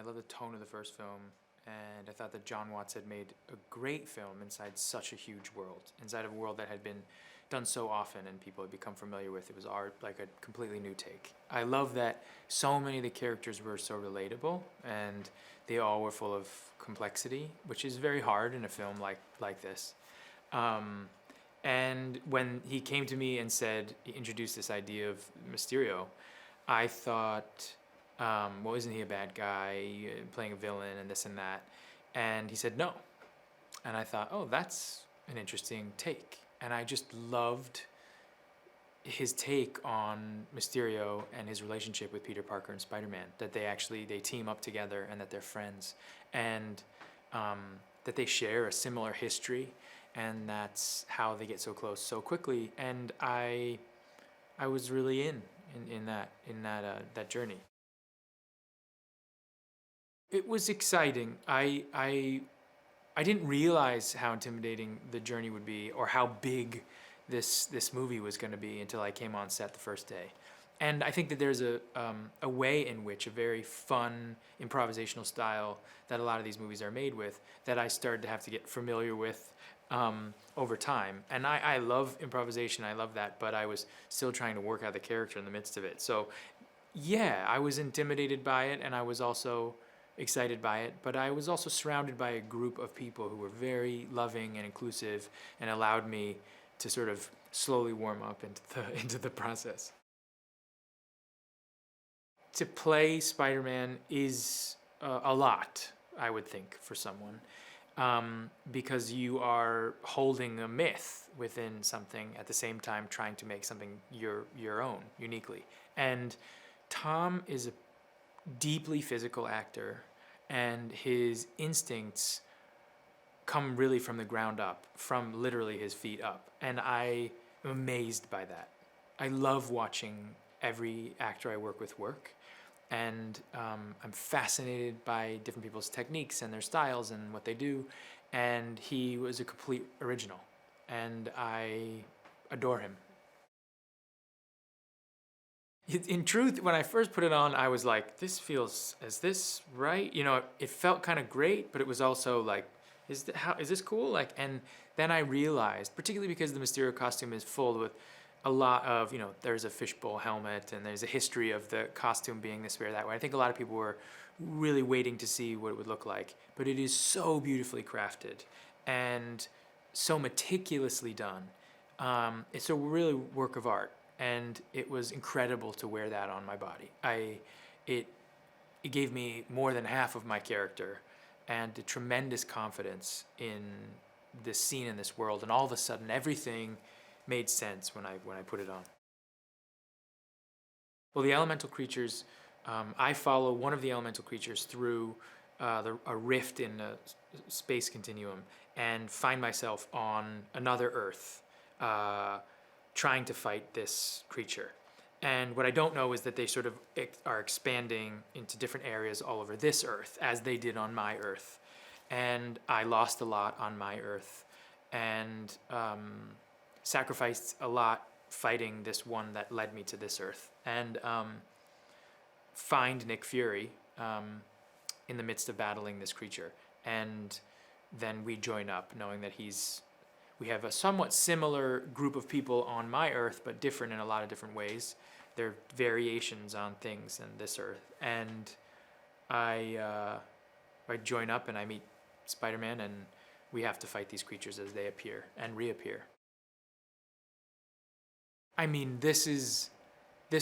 I love the tone of the first film, and I thought that John Watts had made a great film inside such a huge world, inside of a world that had been done so often and people had become familiar with. It was art, like a completely new take. I love that so many of the characters were so relatable, and they all were full of complexity, which is very hard in a film like this. And when he came to me and said, he introduced this idea of Mysterio, I thought, well, isn't he a bad guy playing a villain and this and that? And he said no. And I thought, oh, that's an interesting take. And I just loved his take on Mysterio and his relationship with Peter Parker and Spider-Man, that they team up together and that they're friends, and that they share a similar history, and that's how they get so close so quickly. And I was really in that journey. It was exciting. I didn't realize how intimidating the journey would be, or how big this movie was going to be, until I came on set the first day. And I think that there's a way in which a very fun improvisational style that a lot of these movies are made with, that I started to have to get familiar with over time. And I love improvisation, I love that, but I was still trying to work out the character in the midst of it. So yeah, I was intimidated by it, and I was also excited by it, but I was also surrounded by a group of people who were very loving and inclusive and allowed me to sort of slowly warm up into the process. To play Spider-Man is a lot, I would think, for someone, because you are holding a myth within something at the same time trying to make something your own, uniquely. And Tom is a deeply physical actor, and his instincts come really from the ground up, from literally his feet up. And I am amazed by that. I love watching every actor I work with work, and I'm fascinated by different people's techniques and their styles and what they do. And he was a complete original, and I adore him. In truth, when I first put it on, I was like, is this right? You know, it felt kind of great, but it was also like, is this cool? Like, and then I realized, particularly because the Mysterio costume is full with a lot of, there's a fishbowl helmet, and there's a history of the costume being this way or that way. I think a lot of people were really waiting to see what it would look like, but it is so beautifully crafted and so meticulously done. It's a really work of art. And it was incredible to wear that on my body. It gave me more than half of my character, and a tremendous confidence in this scene in this world. And all of a sudden, everything made sense when I put it on. Well, the elemental creatures, I follow one of the elemental creatures through a rift in the space continuum, and find myself on another Earth, trying to fight this creature. And what I don't know is that they sort of are expanding into different areas all over this Earth, as they did on my Earth. And I lost a lot on my Earth, and sacrificed a lot fighting this one that led me to this Earth. And find Nick Fury in the midst of battling this creature. And then we join up, knowing that we have a somewhat similar group of people on my Earth, but different in a lot of different ways. There are variations on things in this Earth. And I join up and I meet Spider-Man, and we have to fight these creatures as they appear and reappear. I mean, this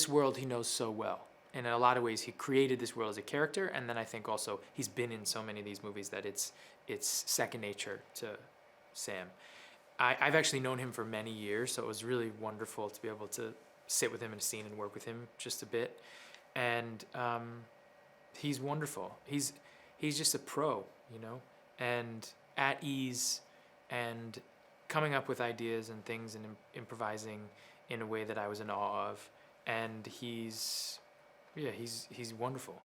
world he knows so well. And in a lot of ways, he created this world as a character, and then I think also he's been in so many of these movies that it's second nature to Sam. I've actually known him for many years, so it was really wonderful to be able to sit with him in a scene and work with him just a bit. And he's wonderful. He's just a pro, and at ease, and coming up with ideas and things, and improvising in a way that I was in awe of. And he's wonderful.